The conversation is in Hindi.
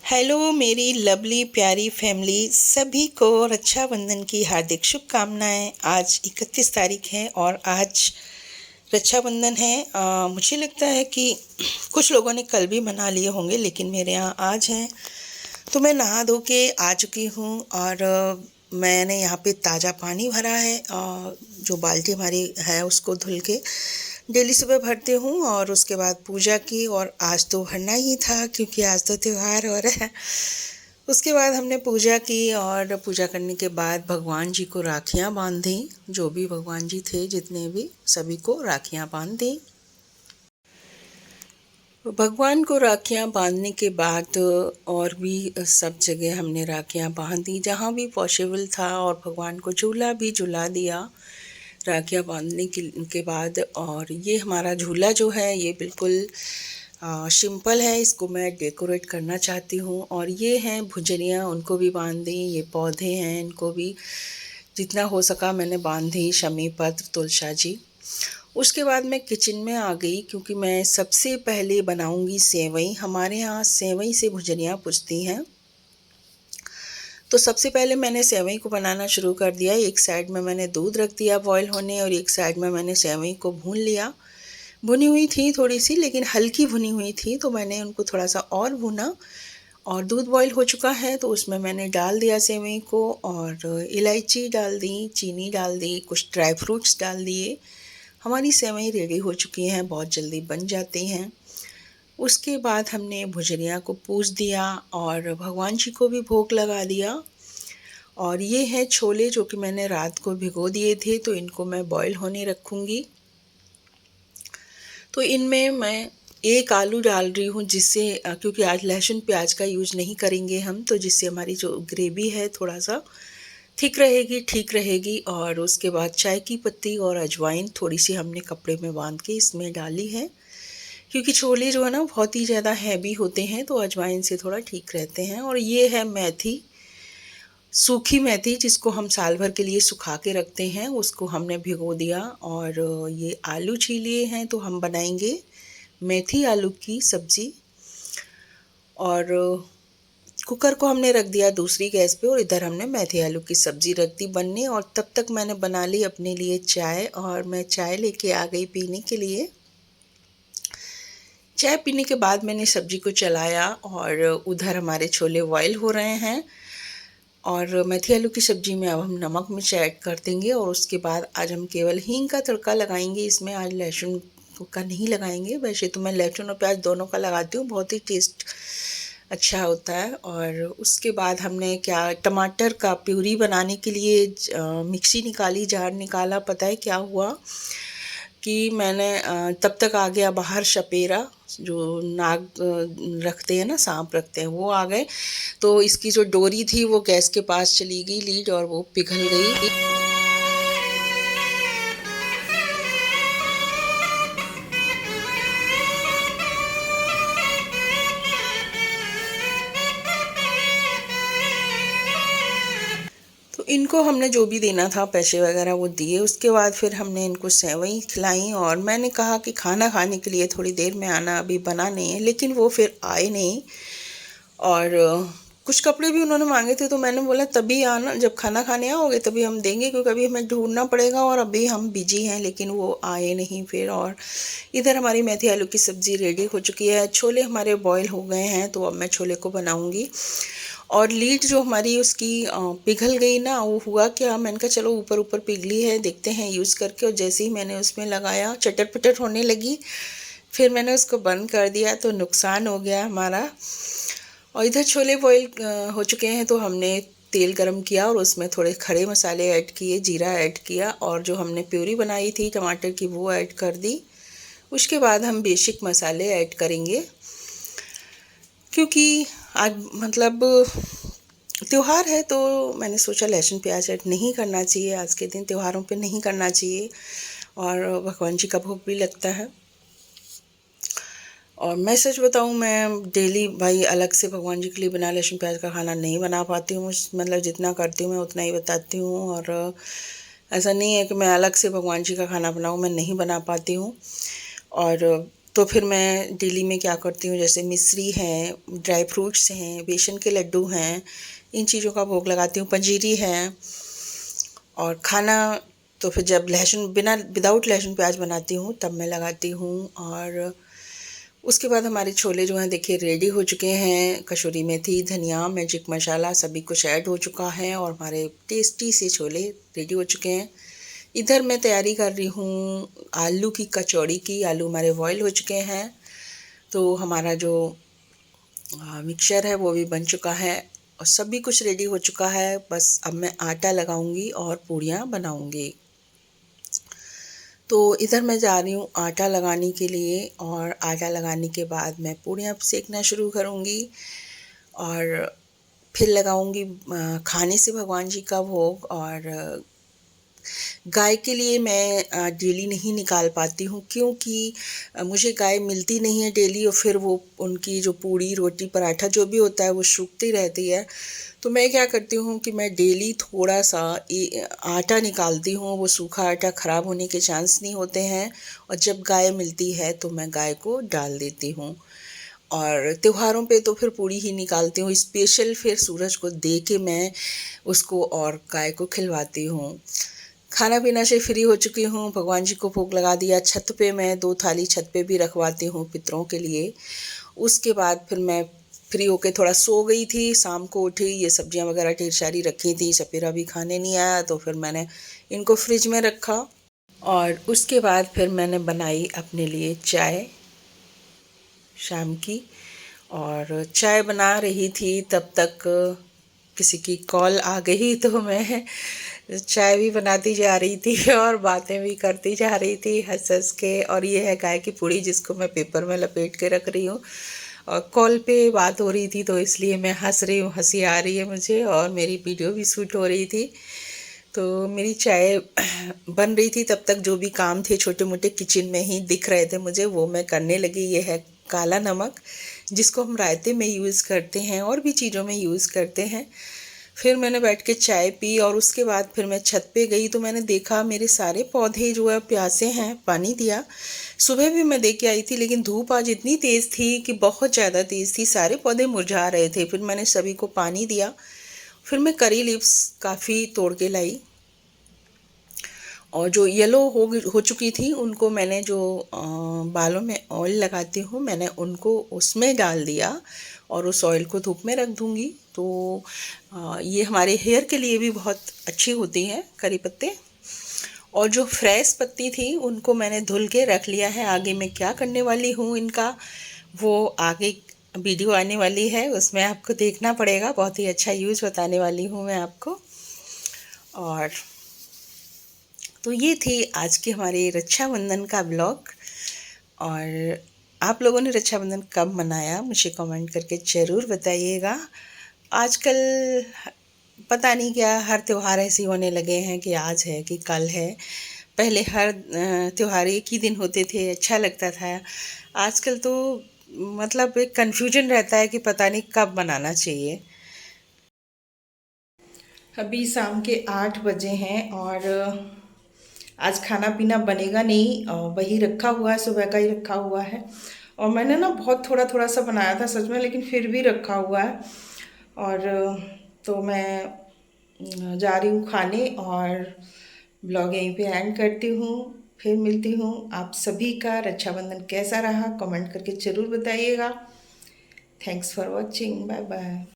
हेलो मेरी लवली प्यारी फैमिली, सभी को रक्षाबंधन की हार्दिक शुभकामनाएं। आज 31 तारीख है और आज रक्षाबंधन है। मुझे लगता है कि कुछ लोगों ने कल भी मना लिए होंगे, लेकिन मेरे यहाँ आज हैं। तो मैं नहा धो के आ चुकी हूँ और मैंने यहाँ पे ताज़ा पानी भरा है। जो बाल्टी हमारी है उसको धुल के डेली सुबह भरती हूँ और उसके बाद पूजा की। और आज तो भरना ही था क्योंकि आज तो त्यौहार हो रहा है। उसके बाद हमने पूजा की और पूजा करने के बाद भगवान जी को राखियाँ बांधी। जो भी भगवान जी थे, जितने भी, सभी को राखियाँ बांध दी। भगवान को राखियाँ बांधने के बाद और भी सब जगह हमने राखियाँ बांध दी जहाँ भी पॉसिबल था, और भगवान को झूला भी झूला दिया राखियाँ बांधने के बाद। और ये हमारा झूला जो है ये बिल्कुल सिंपल है, इसको मैं डेकोरेट करना चाहती हूँ। और ये हैं भुजरियाँ, उनको भी बांध दी। ये पौधे हैं, इनको भी जितना हो सका मैंने बांध दी। शमी पत्र, तुलसा जी। उसके बाद मैं किचन में आ गई क्योंकि मैं सबसे पहले बनाऊंगी सेवई। हमारे यहाँ सेवई से भुजरियाँ पूजती हैं। तो सबसे पहले मैंने सेवई को बनाना शुरू कर दिया। एक साइड में मैंने दूध रख दिया बॉयल होने और एक साइड में मैंने सेवई को भून लिया। भुनी हुई थी थोड़ी सी, लेकिन हल्की भुनी हुई थी, तो मैंने उनको थोड़ा सा और भुना। और दूध बॉयल हो चुका है तो उसमें मैंने डाल दिया सेवई को और इलायची डाल दी, चीनी डाल दी, कुछ ड्राई फ्रूट्स डाल दिए। हमारी सेवई रेडी हो चुकी हैं, बहुत जल्दी बन जाती हैं। उसके बाद हमने भुजरिया को पूज दिया और भगवान जी को भी भोग लगा दिया। और ये है छोले जो कि मैंने रात को भिगो दिए थे, तो इनको मैं बॉईल होने रखूँगी। तो इनमें मैं एक आलू डाल रही हूँ, जिससे क्योंकि आज लहसुन प्याज का यूज़ नहीं करेंगे हम, तो जिससे हमारी जो ग्रेवी है थोड़ा सा थिक रहेगी, ठीक रहेगी। और उसके बाद चाय की पत्ती और अजवाइन थोड़ी सी हमने कपड़े में बांध के इसमें डाली है, क्योंकि छोले जो है ना बहुत ही ज़्यादा हैवी होते हैं, तो अजवाइन से थोड़ा ठीक रहते हैं। और ये है मेथी, सूखी मेथी, जिसको हम साल भर के लिए सुखा के रखते हैं, उसको हमने भिगो दिया। और ये आलू छीले हैं, तो हम बनाएंगे मेथी आलू की सब्ज़ी। और कुकर को हमने रख दिया दूसरी गैस पे और इधर हमने मेथी आलू की सब्ज़ी रख दी बनने। और तब तक मैंने बना ली अपने लिए चाय, और मैं चाय लेके आ गई पीने के लिए। चाय पीने के बाद मैंने सब्ज़ी को चलाया और उधर हमारे छोले बॉयल हो रहे हैं। और मेथी आलू की सब्ज़ी में अब हम नमक मिर्च ऐड कर देंगे। और उसके बाद आज हम केवल हींग का तड़का लगाएंगे इसमें, आज लहसुन का नहीं लगाएंगे। वैसे तो मैं लहसुन और प्याज दोनों का लगाती हूँ, बहुत ही टेस्ट अच्छा होता है। और उसके बाद हमने क्या, टमाटर का प्यूरी बनाने के लिए मिक्सी निकाली, जार निकाला। पता है क्या हुआ कि मैंने तब तक आ गया बाहर सपेरा, जो नाग रखते हैं ना, सांप रखते हैं, वो आ गए। तो इसकी जो डोरी थी वो गैस के पास चली गई लीड, और वो पिघल गई। तो इनको हमने जो भी देना था, पैसे वगैरह, वो दिए। उसके बाद फिर हमने इनको सेवई खिलाई और मैंने कहा कि खाना खाने के लिए थोड़ी देर में आना, अभी बना नहीं है, लेकिन वो फिर आए नहीं। और कुछ कपड़े भी उन्होंने मांगे थे, तो मैंने बोला तभी आना, जब खाना खाने आओगे तभी हम देंगे, क्योंकि अभी हमें ढूंढना पड़ेगा और अभी हम बिजी हैं। लेकिन वो आए नहीं फिर। और इधर हमारी मेथी आलू की सब्ज़ी रेडी हो चुकी है। छोले हमारे बॉयल हो गए हैं, तो अब मैं छोले को बनाऊंगी। और लीड जो हमारी उसकी पिघल गई ना, वो हुआ क्या, मैंने कहा चलो ऊपर ऊपर पिघली है, देखते हैं यूज़ करके। और जैसे ही मैंने उसमें लगाया चटर पटर होने लगी, फिर मैंने उसको बंद कर दिया, तो नुकसान हो गया हमारा। और इधर छोले बॉईल हो चुके हैं, तो हमने तेल गरम किया और उसमें थोड़े खड़े मसाले ऐड किए, जीरा ऐड किया, और जो हमने प्यूरी बनाई थी टमाटर की वो ऐड कर दी। उसके बाद हम बेसिक मसाले ऐड करेंगे, क्योंकि आज मतलब त्यौहार है, तो मैंने सोचा लहसुन प्याज ऐड नहीं करना चाहिए, आज के दिन त्योहारों पे नहीं करना चाहिए। और भगवान जी का भोग भी लगता है। और मैं सच बताऊं, मैं डेली भाई अलग से भगवान जी के लिए बिना लहसुन प्याज का खाना नहीं बना पाती हूँ। मतलब जितना करती हूँ मैं उतना ही बताती हूँ। और ऐसा नहीं है कि मैं अलग से भगवान जी का खाना बनाऊँ, मैं नहीं बना पाती हूँ। और तो फिर मैं डेली में क्या करती हूँ, जैसे मिश्री है, ड्राई फ्रूट्स हैं, बेसन के लड्डू हैं, इन चीज़ों का भोग लगाती हूँ, पंजीरी है। और खाना तो फिर जब लहसुन बिना विदाउट लहसुन प्याज बनाती हूँ तब मैं लगाती हूँ। और उसके बाद हमारे छोले जो हैं देखिए रेडी हो चुके हैं। कसूरी मेथी, धनिया, मैजिक मसाला सभी कुछ ऐड हो चुका है और हमारे टेस्टी से छोले रेडी हो चुके हैं। इधर मैं तैयारी कर रही हूँ आलू की कचौड़ी की। आलू हमारे बॉयल हो चुके हैं, तो हमारा जो मिक्सचर है वो भी बन चुका है और सभी कुछ रेडी हो चुका है। बस अब मैं आटा लगाऊंगी और पूड़ियाँ बनाऊंगी। तो इधर मैं जा रही हूँ आटा लगाने के लिए और आटा लगाने के बाद मैं पूड़ियाँ सेकना शुरू करूँगी और फिर लगाऊंगी खाने से भगवान जी का भोग। और गाय के लिए मैं डेली नहीं निकाल पाती हूँ, क्योंकि मुझे गाय मिलती नहीं है डेली और फिर वो उनकी जो पूड़ी रोटी पराठा जो भी होता है वो सूखती रहती है। तो मैं क्या करती हूँ कि मैं डेली थोड़ा सा आटा निकालती हूँ। वो सूखा आटा ख़राब होने के चांस नहीं होते हैं और जब गाय मिलती है तो मैं गाय को डाल देती हूँ। और त्योहारों पे तो फिर पूड़ी ही निकालती हूँ स्पेशल, फिर सूरज को दे के मैं उसको और गाय को खिलवाती हूँ। खाना पीना से फ्री हो चुकी हूँ, भगवान जी को भोग लगा दिया। छत पे मैं 2 थाली छत पे भी रखवाती हूँ पितरों के लिए। उसके बाद फिर मैं फ्री होके थोड़ा सो गई थी। शाम को उठी, ये सब्जियां वगैरह ढेर सारी रखी थी, सपेरा भी खाने नहीं आया तो फिर मैंने इनको फ्रिज में रखा। और उसके बाद फिर मैंने बनाई अपने लिए चाय शाम की। और चाय बना रही थी तब तक किसी की कॉल आ गई, तो मैं चाय भी बनाती जा रही थी और बातें भी करती जा रही थी हंस हंस के। और ये है गाय की पूड़ी जिसको मैं पेपर में लपेट के रख रही हूँ और कॉल पे बात हो रही थी, तो इसलिए मैं हंस रही हूँ, हंसी आ रही है मुझे और मेरी वीडियो भी शूट हो रही थी। तो मेरी चाय बन रही थी तब तक जो भी काम थे छोटे मोटे किचन में ही दिख रहे थे मुझे, वो मैं करने लगी। ये है काला नमक जिसको हम रायते में यूज़ करते हैं और भी चीज़ों में यूज़ करते हैं। फिर मैंने बैठ के चाय पी और उसके बाद फिर मैं छत पे गई तो मैंने देखा मेरे सारे पौधे जो है प्यासे हैं, पानी दिया। सुबह भी मैं दे के आई थी लेकिन धूप आज इतनी तेज़ थी कि बहुत ज़्यादा तेज़ थी, सारे पौधे मुरझा रहे थे। फिर मैंने सभी को पानी दिया। फिर मैं करी लीव्स काफ़ी तोड़ के लाई और जो येलो हो चुकी थी उनको मैंने जो बालों में ऑयल लगाती हूँ मैंने उनको उसमें डाल दिया और उस ऑयल को धूप में रख दूँगी। तो ये हमारे हेयर के लिए भी बहुत अच्छी होती है करी पत्ते। और जो फ्रेश पत्ती थी उनको मैंने धुल के रख लिया है। आगे मैं क्या करने वाली हूँ इनका, वो आगे वीडियो आने वाली है, उसमें आपको देखना पड़ेगा। बहुत ही अच्छा यूज़ बताने वाली हूँ मैं आपको। और तो ये थी आज के हमारे रक्षाबंधन का ब्लॉग। और आप लोगों ने रक्षाबंधन कब मनाया मुझे कमेंट करके ज़रूर बताइएगा। आजकल पता नहीं क्या हर त्योहार ऐसे होने लगे हैं कि आज है कि कल है। पहले हर त्योहार एक ही दिन होते थे, अच्छा लगता था। आजकल तो मतलब एक कन्फ्यूजन रहता है कि पता नहीं कब मनाना चाहिए। अभी शाम के 8 बजे हैं और आज खाना पीना बनेगा नहीं, वही रखा हुआ है, सुबह का ही रखा हुआ है। और मैंने ना बहुत थोड़ा थोड़ा सा बनाया था सच में, लेकिन फिर भी रखा हुआ है। और तो मैं जा रही हूँ खाने और ब्लॉग यहीं पे एंड करती हूँ। फिर मिलती हूँ। आप सभी का रक्षाबंधन कैसा रहा कमेंट करके ज़रूर बताइएगा। Thanks for watching, bye bye.